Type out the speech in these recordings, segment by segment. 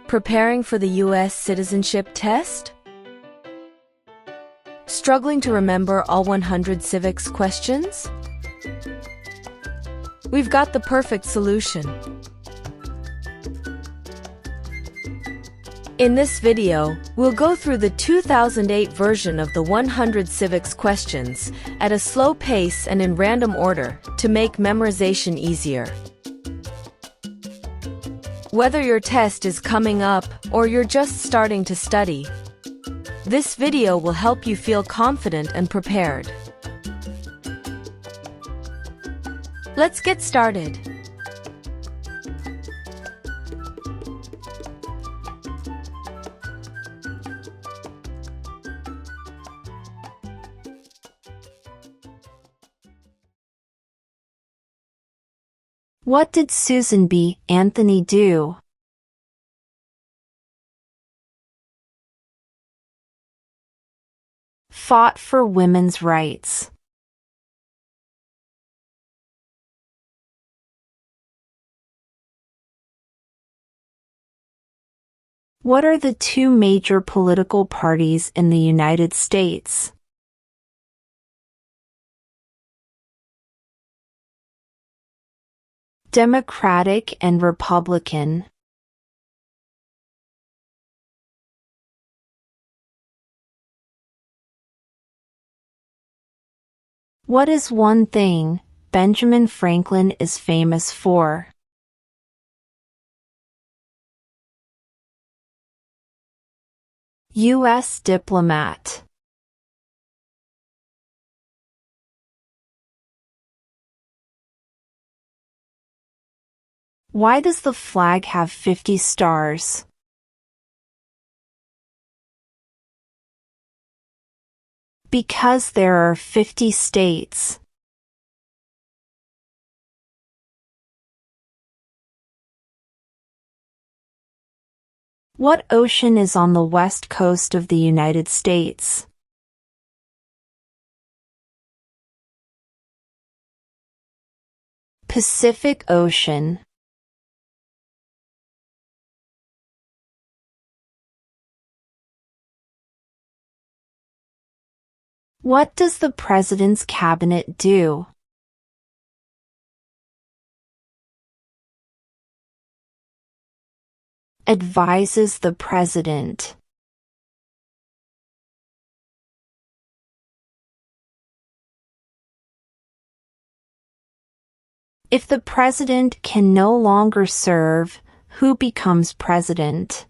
Preparing for the U.S. Citizenship Test? Struggling to remember all 100 civics questions? We've got the perfect solution. In this video, we'll go through the 2008 version of the 100 civics questions at a slow pace and in random order to make memorization easier. Whether your test is coming up or you're just starting to study, this video will help you feel confident and prepared. Let's get started. What did Susan B. Anthony do? Fought for women's rights. What are the two major political parties in the United States? Democratic and Republican. What is one thing Benjamin Franklin is famous for? U.S. diplomat. Why does the flag have 50 stars? Because there are 50 states. What ocean is on the west coast of the United States? Pacific Ocean. What does the President's Cabinet do? Advises the President. If the President can no longer serve, who becomes President?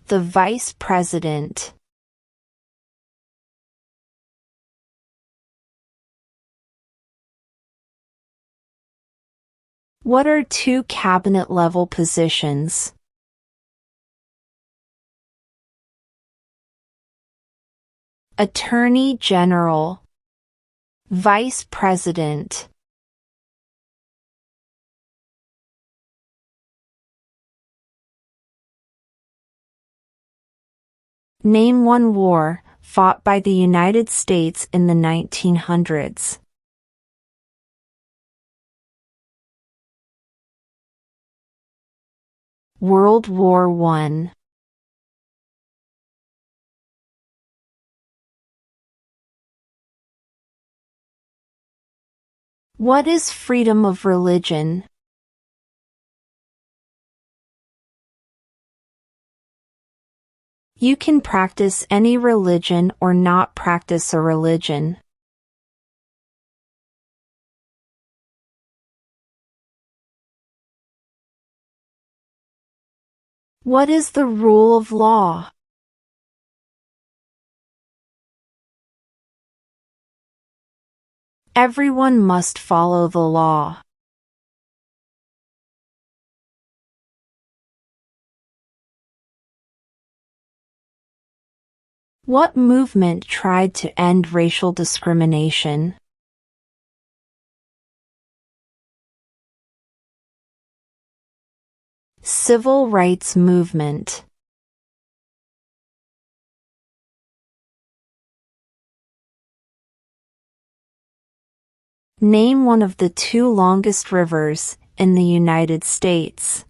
The Vice President. What are two cabinet-level positions? Attorney General. Vice President. Name one war fought by the United States in the 1900s. World War I. What is freedom of religion? You can practice any religion or not practice a religion. What is the rule of law? Everyone must follow the law. What movement tried to end racial discrimination? Civil rights movement. Name one of the two longest rivers in the United States.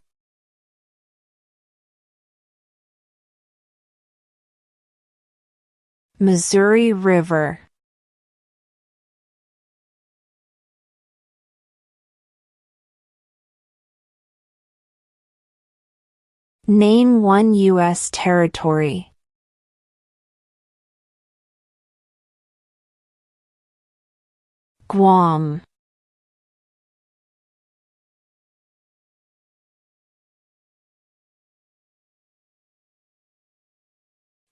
Missouri River. Name one U.S. territory. Guam.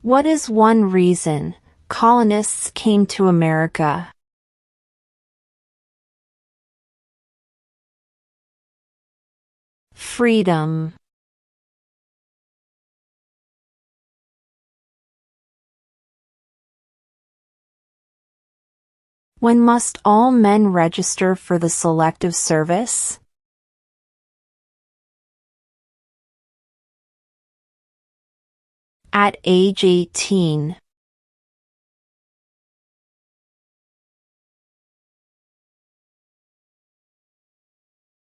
What is one reason colonists came to America? Freedom. When must all men register for the Selective Service? At age 18.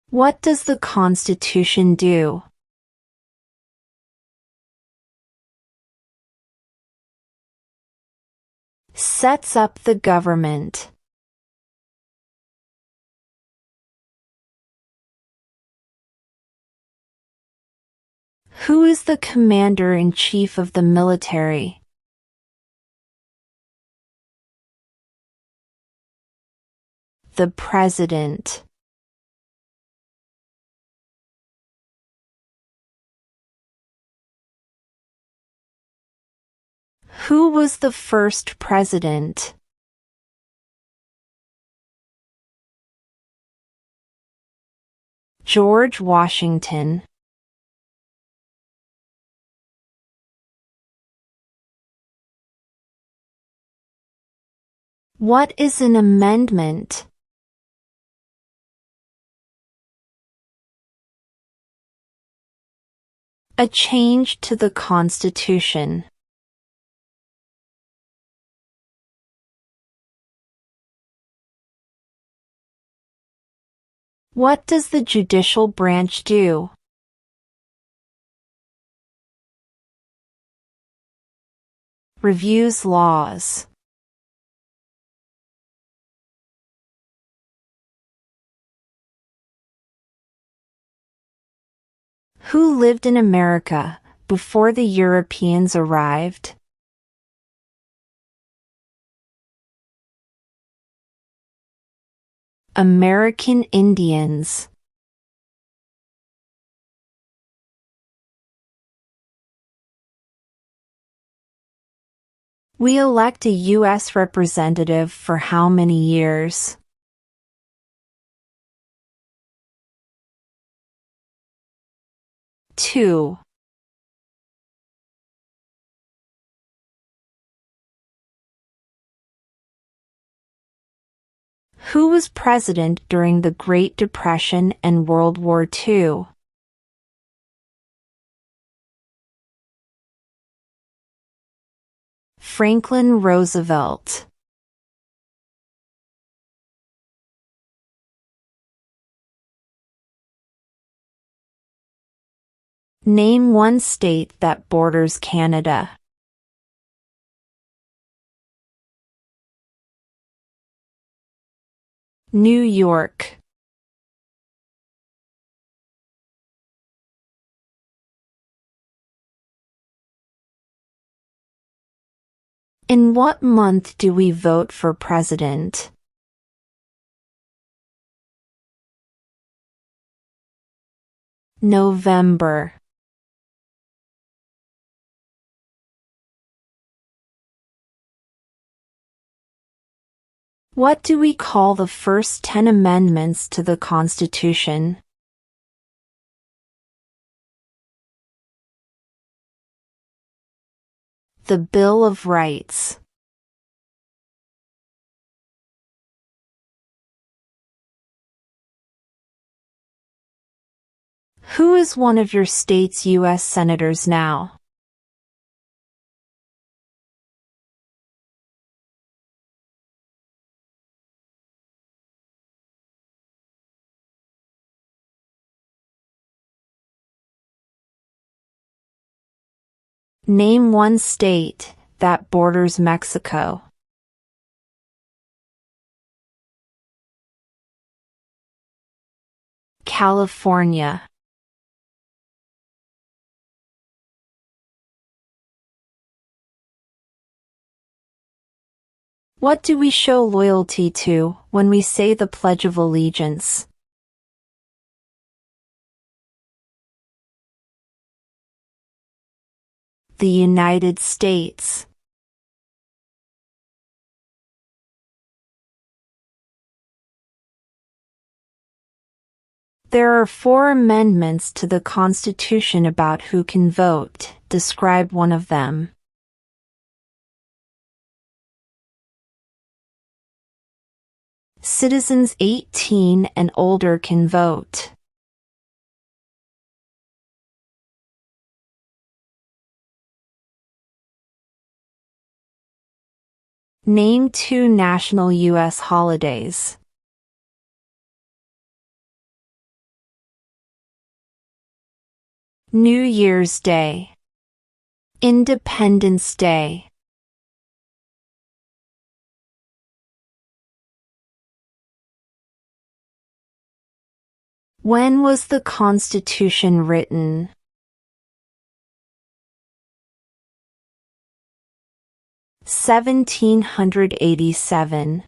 What does the Constitution do? Sets up the government. Who is the Commander-in-Chief of the military? The President. Who was the first president? George Washington. What is an amendment? A change to the Constitution. What does the judicial branch do? Reviews laws. Who lived in America before the Europeans arrived? American Indians. We elect a U.S. representative for how many years? Two. Who was president during the Great Depression and World War II? Franklin Roosevelt. Name one state that borders Canada. New York. In what month do we vote for president? November. What do we call the first 10 amendments to the Constitution? The Bill of Rights. Who is one of your state's U.S. senators now? Name one state that borders Mexico. California. What do we show loyalty to when we say the Pledge of Allegiance? The United States. There are 4 amendments to the Constitution about who can vote. Describe one of them. Citizens 18 and older can vote. Name 2 national U.S. holidays. New Year's Day. Independence Day. When was the Constitution written? (1787).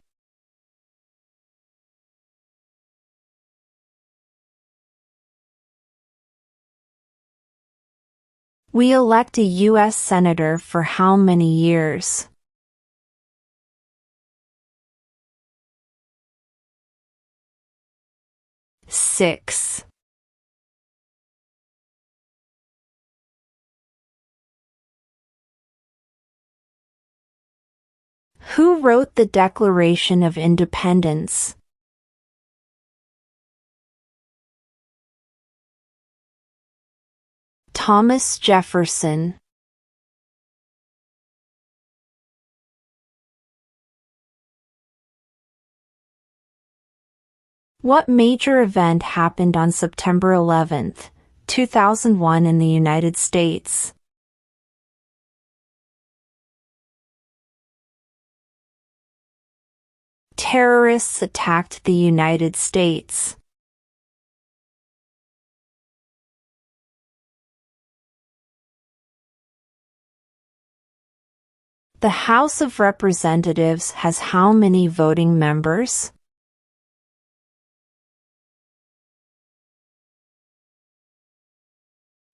We elect a U.S. Senator for how many years? 6. Who wrote the Declaration of Independence? Thomas Jefferson. What major event happened on September 11, 2001 in the United States? Terrorists attacked the United States. The House of Representatives has how many voting members?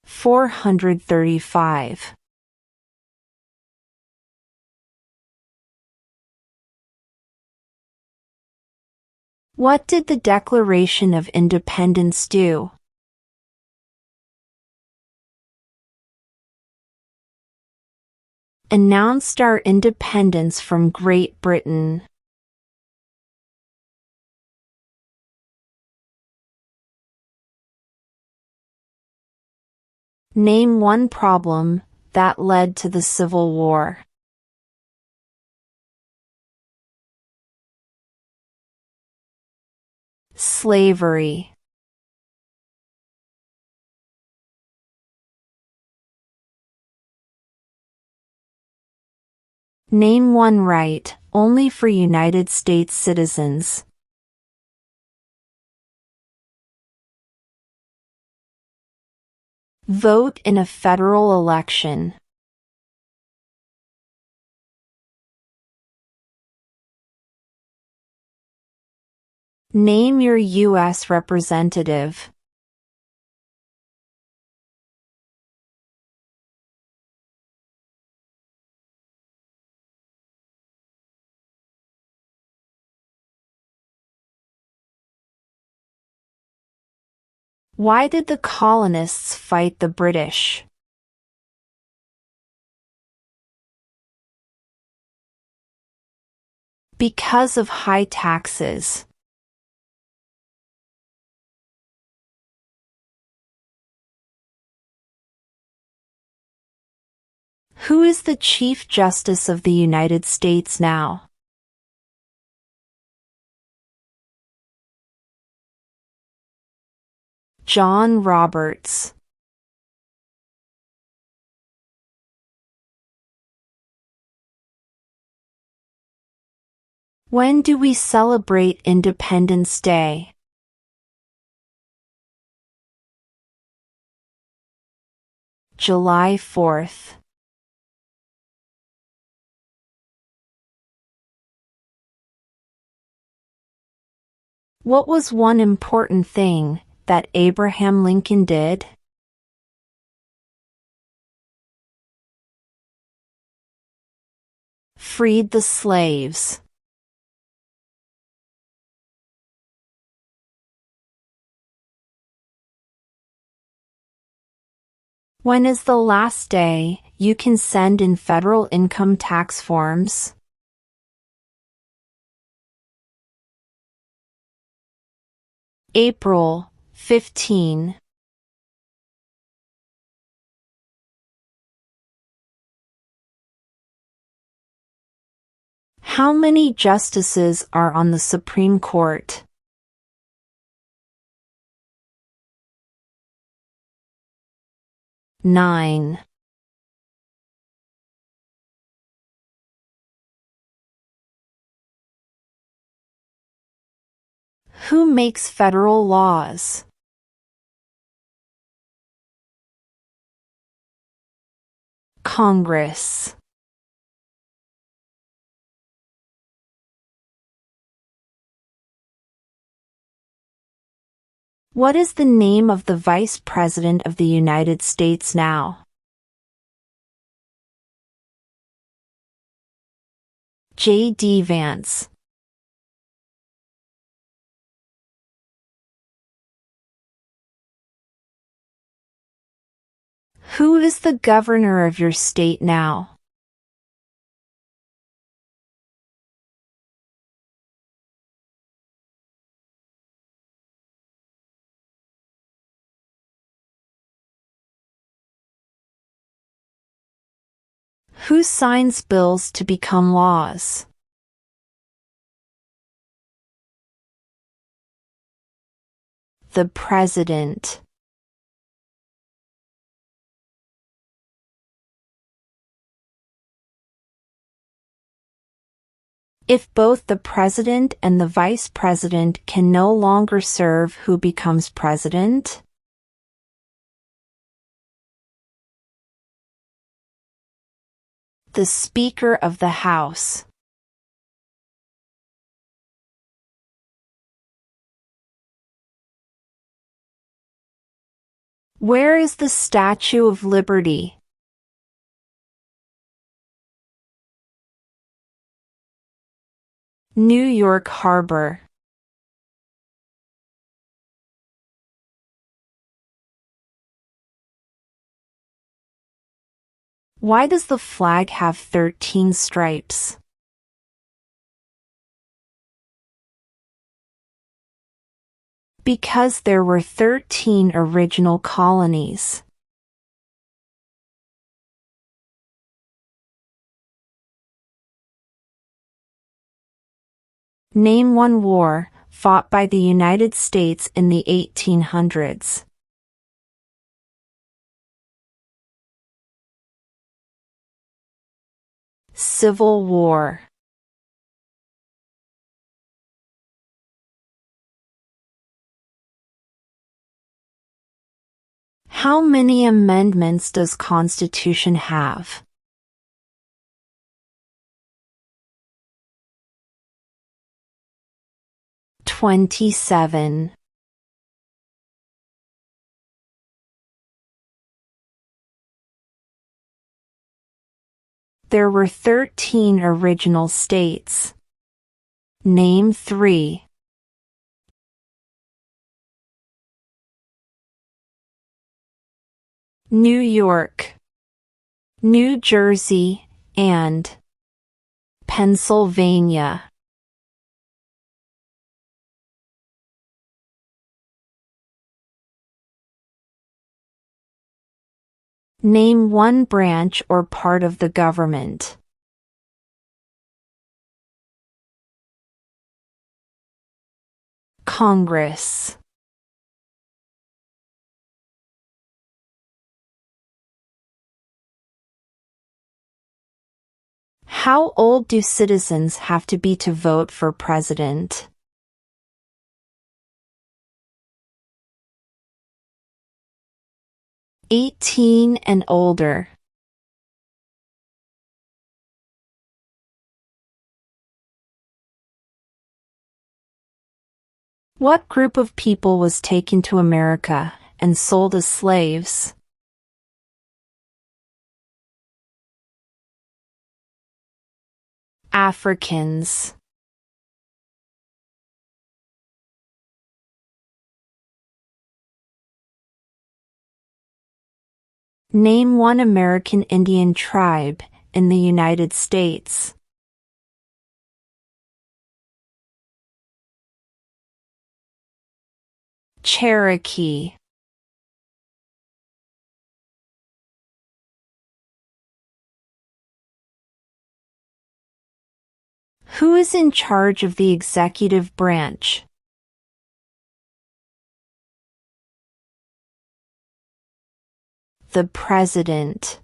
435. What did the Declaration of Independence do? Announced our independence from Great Britain. Name one problem that led to the Civil War. Slavery. Name one right only for United States citizens. Vote in a federal election. Name your U.S. representative. Why did the colonists fight the British? Because of high taxes. Who is the Chief Justice of the United States now? John Roberts. When do we celebrate Independence Day? July 4th. What was one important thing that Abraham Lincoln did? Freed the slaves. When is the last day you can send in federal income tax forms? April 15. How many justices are on the Supreme Court? 9. Who makes federal laws? Congress. What is the name of the Vice President of the United States now? J.D. Vance. Who is the governor of your state now? Who signs bills to become laws? The President. If both the President and the Vice President can no longer serve, who becomes President? The Speaker of the House. Where is the Statue of Liberty? New York Harbor. Why does the flag have 13 stripes? Because there were 13 original colonies. Name one war fought by the United States in the 1800s. Civil War. How many amendments does Constitution have? 27. There were 13 original states. Name 3. New York, New Jersey, and Pennsylvania. Name one branch or part of the government. Congress. How old do citizens have to be to vote for president? 18 and older. What group of people was taken to America and sold as slaves? Africans. Name one American Indian tribe in the United States. Cherokee. Who is in charge of the executive branch? The President.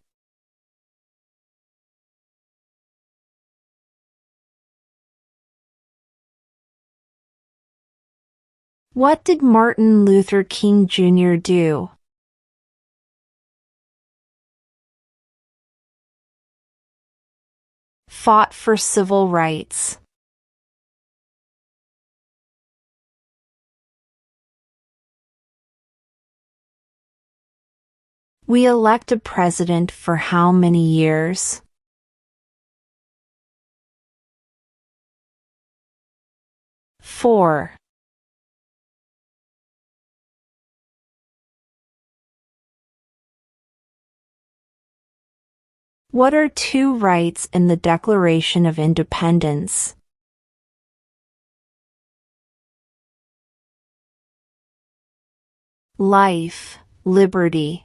What did Martin Luther King Jr. do? Fought for civil rights. We elect a president for how many years? 4. What are two rights in the Declaration of Independence? Life, liberty.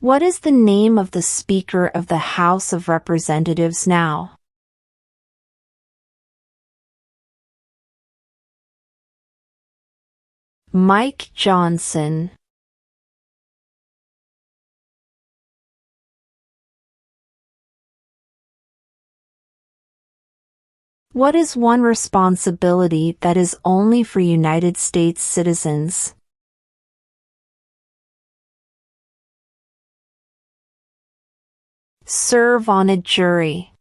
What is the name of the Speaker of the House of Representatives now? Mike Johnson. What is one responsibility that is only for United States citizens? Serve on a jury.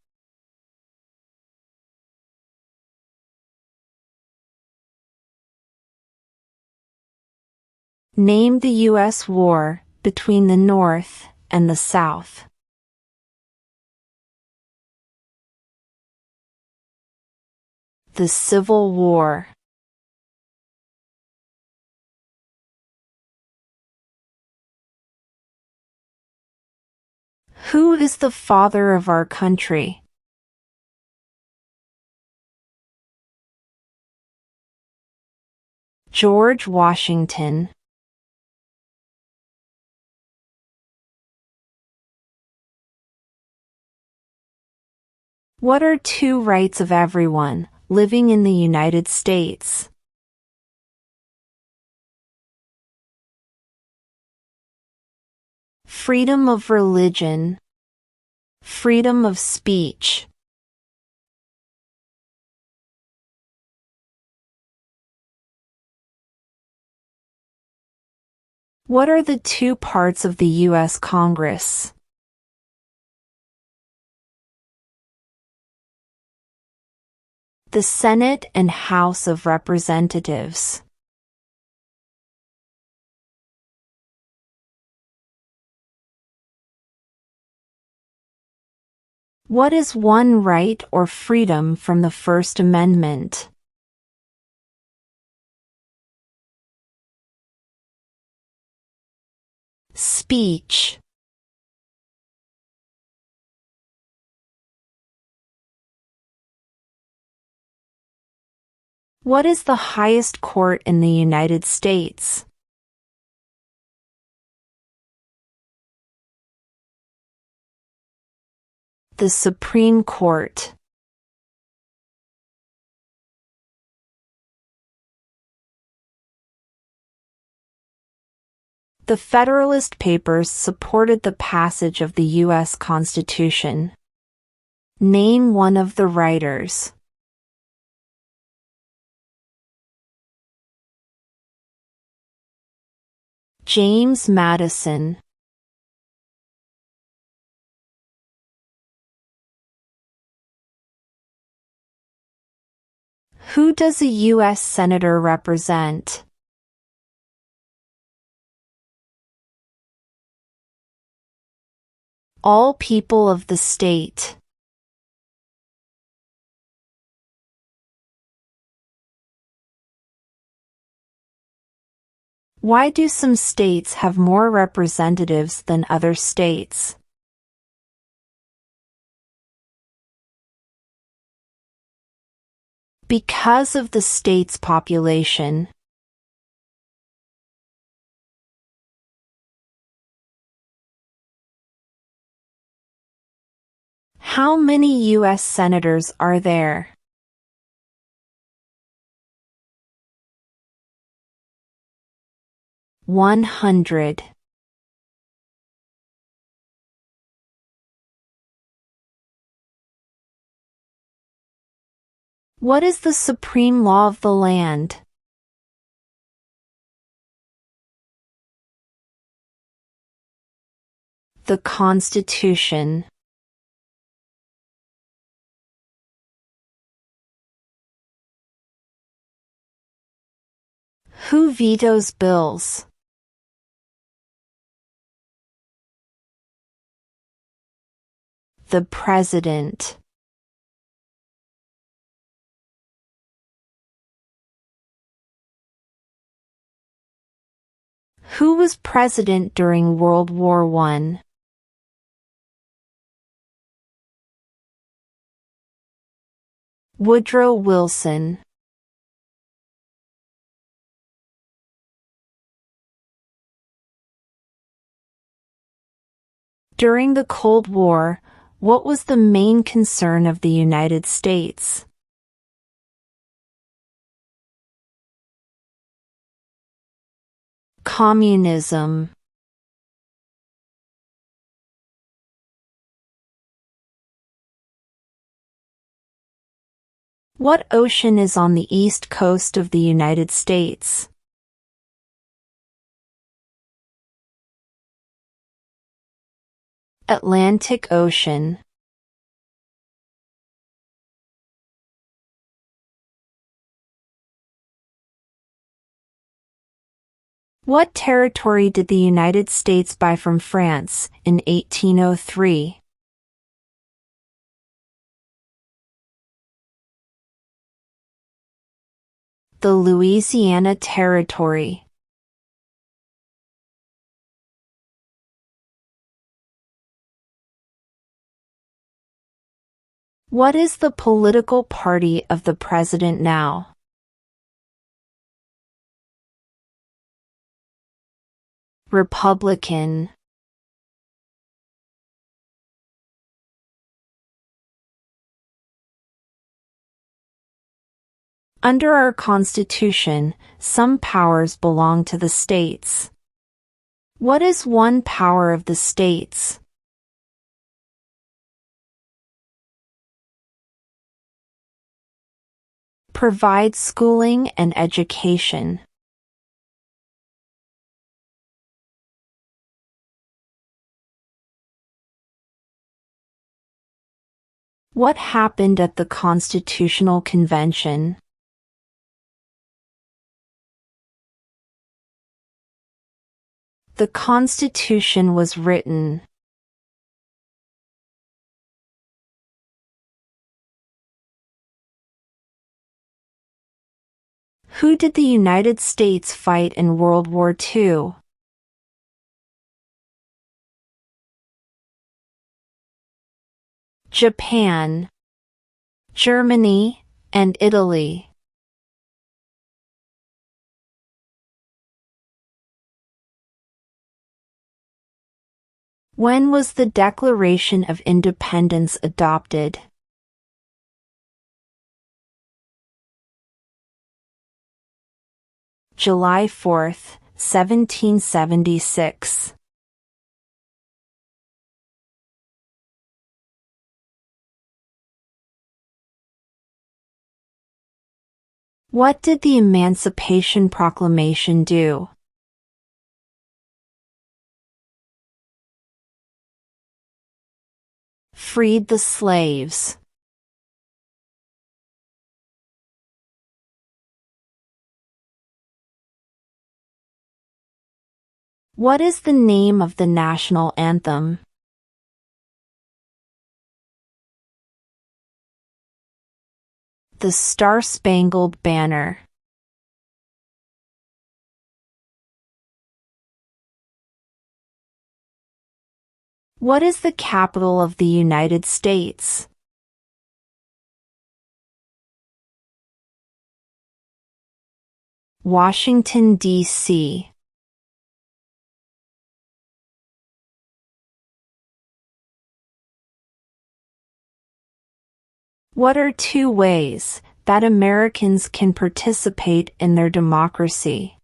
Name the U.S. war between the North and the South. The Civil War. Who is the father of our country? George Washington. What are two rights of everyone living in the United States? Freedom of religion. Freedom of speech. What are the two parts of the U.S. Congress? The Senate and House of Representatives. What is one right or freedom from the First Amendment? Speech. What is the highest court in the United States? The Supreme Court. The Federalist Papers supported the passage of the U.S. Constitution. Name one of the writers. James Madison. Who does a U.S. Senator represent? All people of the state. Why do some states have more representatives than other states? Because of the state's population. How many U.S. senators are there? $100. What is the supreme law of the land? The Constitution. Who vetoes bills? The President. Who was president during World War I? Woodrow Wilson. During the Cold War, what was the main concern of the United States? Communism. What ocean is on the east coast of the United States? Atlantic Ocean. What territory did the United States buy from France in 1803? The Louisiana Territory. What is the political party of the president now? Republican. Under our Constitution, some powers belong to the states. What is one power of the states? Provide schooling and education. What happened at the Constitutional Convention? The Constitution was written. Who did the United States fight in World War II? Japan, Germany, and Italy. When was the Declaration of Independence adopted? July 4, 1776. What did the Emancipation Proclamation do? Freed the slaves. What is the name of the national anthem? The Star-Spangled Banner. What is the capital of the United States? Washington, D.C. What are 2 ways that Americans can participate in their democracy?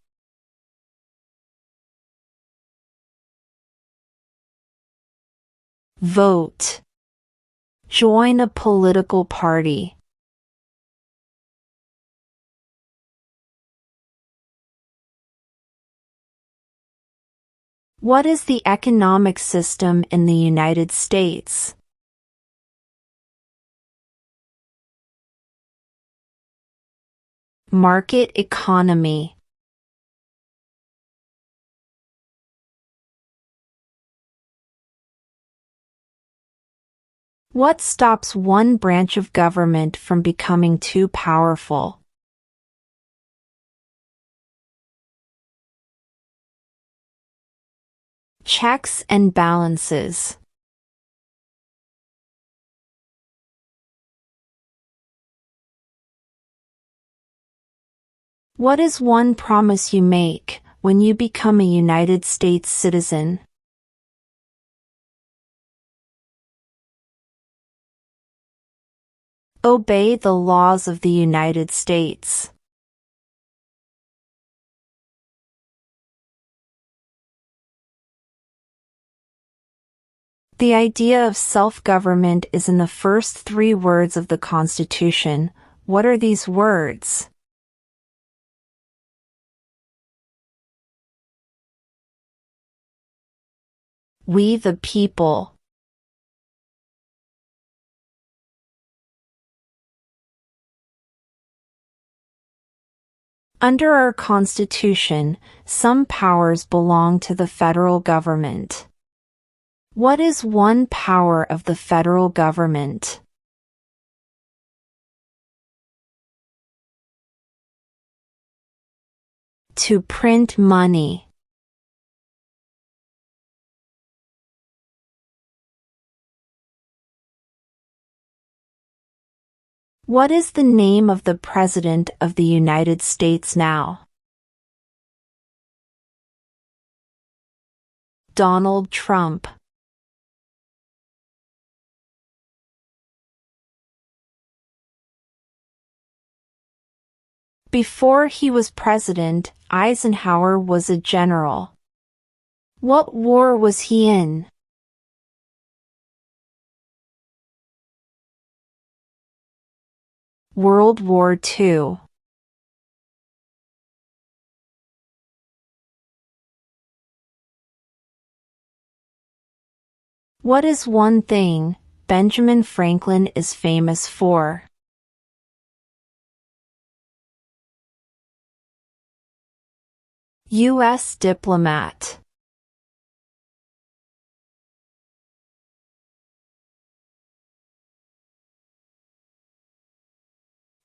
Vote. Join a political party. What is the economic system in the United States? Market economy. What stops one branch of government from becoming too powerful? Checks and balances. What is one promise you make when you become a United States citizen? Obey the laws of the United States. The idea of self-government is in the first 3 words of the Constitution. What are these words? We the people. Under our Constitution, some powers belong to the federal government. What is one power of the federal government? To print money. What is the name of the President of the United States now? Donald Trump. Before he was president, Eisenhower was a general. What war was he in? World War II. What is one thing Benjamin Franklin is famous for? U.S. diplomat.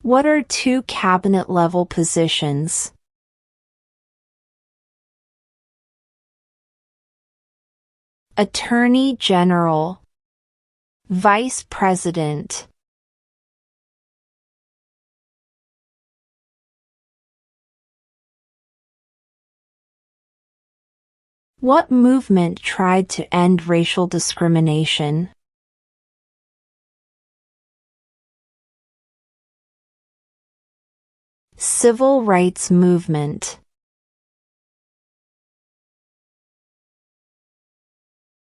What are 2 cabinet-level positions? Attorney General. Vice President. What movement tried to end racial discrimination? Civil rights movement.